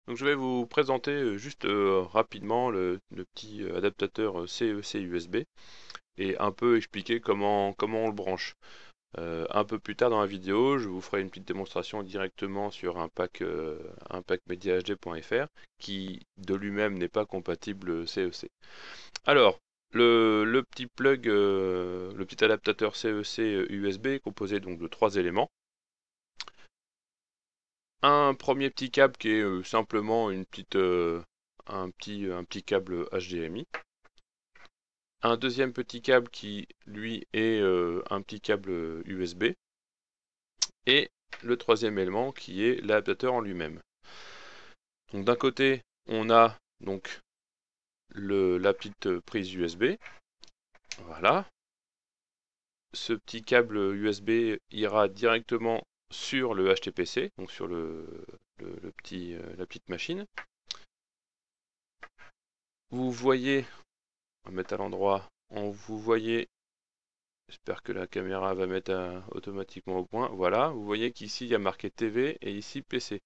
Donc je vais vous présenter juste rapidement le petit adaptateur CEC USB et un peu expliquer comment on le branche. Un peu plus tard dans la vidéo, je vous ferai une petite démonstration directement sur un pack MediaHD.fr qui de lui-même n'est pas compatible CEC. Alors, le petit plug, le petit adaptateur CEC USB est composé donc de trois éléments. Un premier petit câble qui est simplement un petit câble HDMI. Un deuxième petit câble qui, lui, est un petit câble USB. Et le troisième élément qui est l'adaptateur en lui-même. Donc d'un côté, on a donc la petite prise USB. Voilà. Ce petit câble USB ira directement sur le HTPC, donc sur la petite machine. Vous voyez, on va mettre à l'endroit, vous voyez, j'espère que la caméra va mettre automatiquement au point, voilà, vous voyez qu'ici il y a marqué TV et ici PC.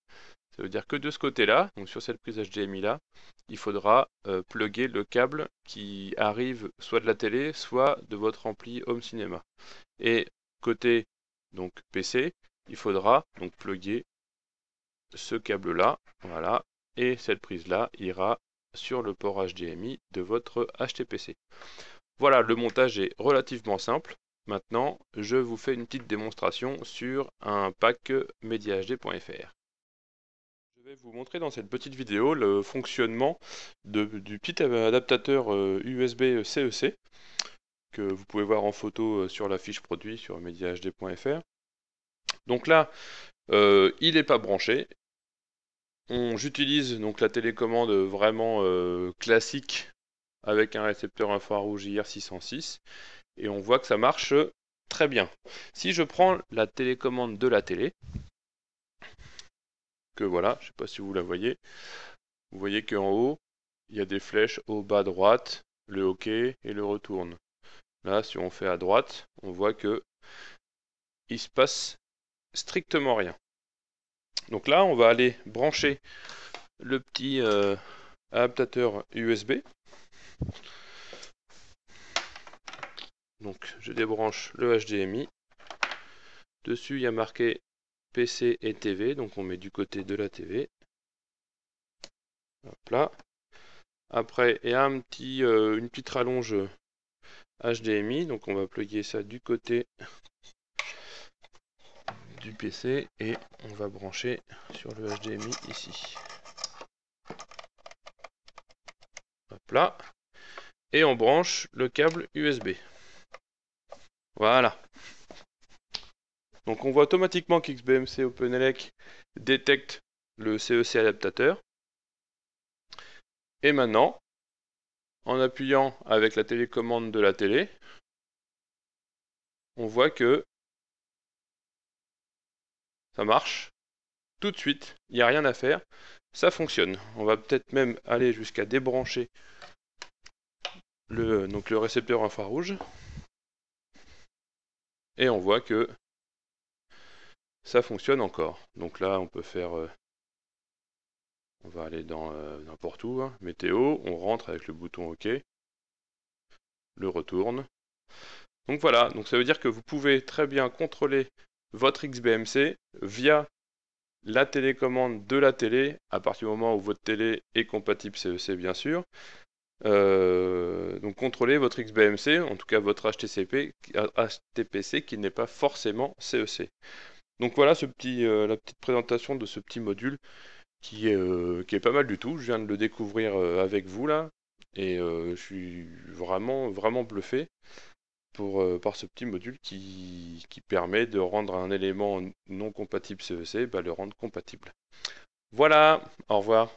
Ça veut dire que de ce côté-là, donc sur cette prise HDMI là, il faudra plugger le câble qui arrive soit de la télé, soit de votre ampli Home Cinéma. Et côté donc PC, il faudra donc plugger ce câble-là, voilà, et cette prise-là ira sur le port HDMI de votre HTPC. Voilà, le montage est relativement simple. Maintenant, je vous fais une petite démonstration sur un pack MediaHD.fr. Je vais vous montrer dans cette petite vidéo le fonctionnement du petit adaptateur USB CEC que vous pouvez voir en photo sur la fiche produit sur MediaHD.fr. Donc là, il n'est pas branché. J'utilise donc la télécommande vraiment classique avec un récepteur infrarouge IR606 et on voit que ça marche très bien. Si je prends la télécommande de la télé, que voilà, je ne sais pas si vous la voyez, vous voyez qu'en haut, il y a des flèches haut, bas, droite, le OK et le retourne. Là, si on fait à droite, on voit que il se passe strictement rien. Donc là, on va aller brancher le petit adaptateur USB. Donc je débranche le HDMI. Dessus, il y a marqué PC et TV, donc on met du côté de la TV. Hop là. Après, il y a une petite rallonge HDMI, donc on va plugger ça du côté du PC et on va brancher sur le HDMI ici. Hop là. Et on branche le câble USB. Voilà. Donc on voit automatiquement qu'XBMC OpenELEC détecte le CEC adaptateur. Et maintenant, en appuyant avec la télécommande de la télé, on voit que ça marche tout de suite, il n'y a rien à faire, ça fonctionne. On va peut-être même aller jusqu'à débrancher le récepteur infrarouge et on voit que ça fonctionne encore. Donc là on peut faire, on va aller dans n'importe où, hein. Météo, on rentre avec le bouton OK, le retourne. Donc voilà, donc ça veut dire que vous pouvez très bien contrôler votre XBMC via la télécommande de la télé, à partir du moment où votre télé est compatible CEC bien sûr. Donc contrôlez votre XBMC, en tout cas votre HTPC qui n'est pas forcément CEC. Donc voilà la petite présentation de ce petit module qui est pas mal du tout. Je viens de le découvrir avec vous là et je suis vraiment bluffé par ce petit module qui permet de rendre un élément non compatible CEC, le rendre compatible. Voilà, au revoir.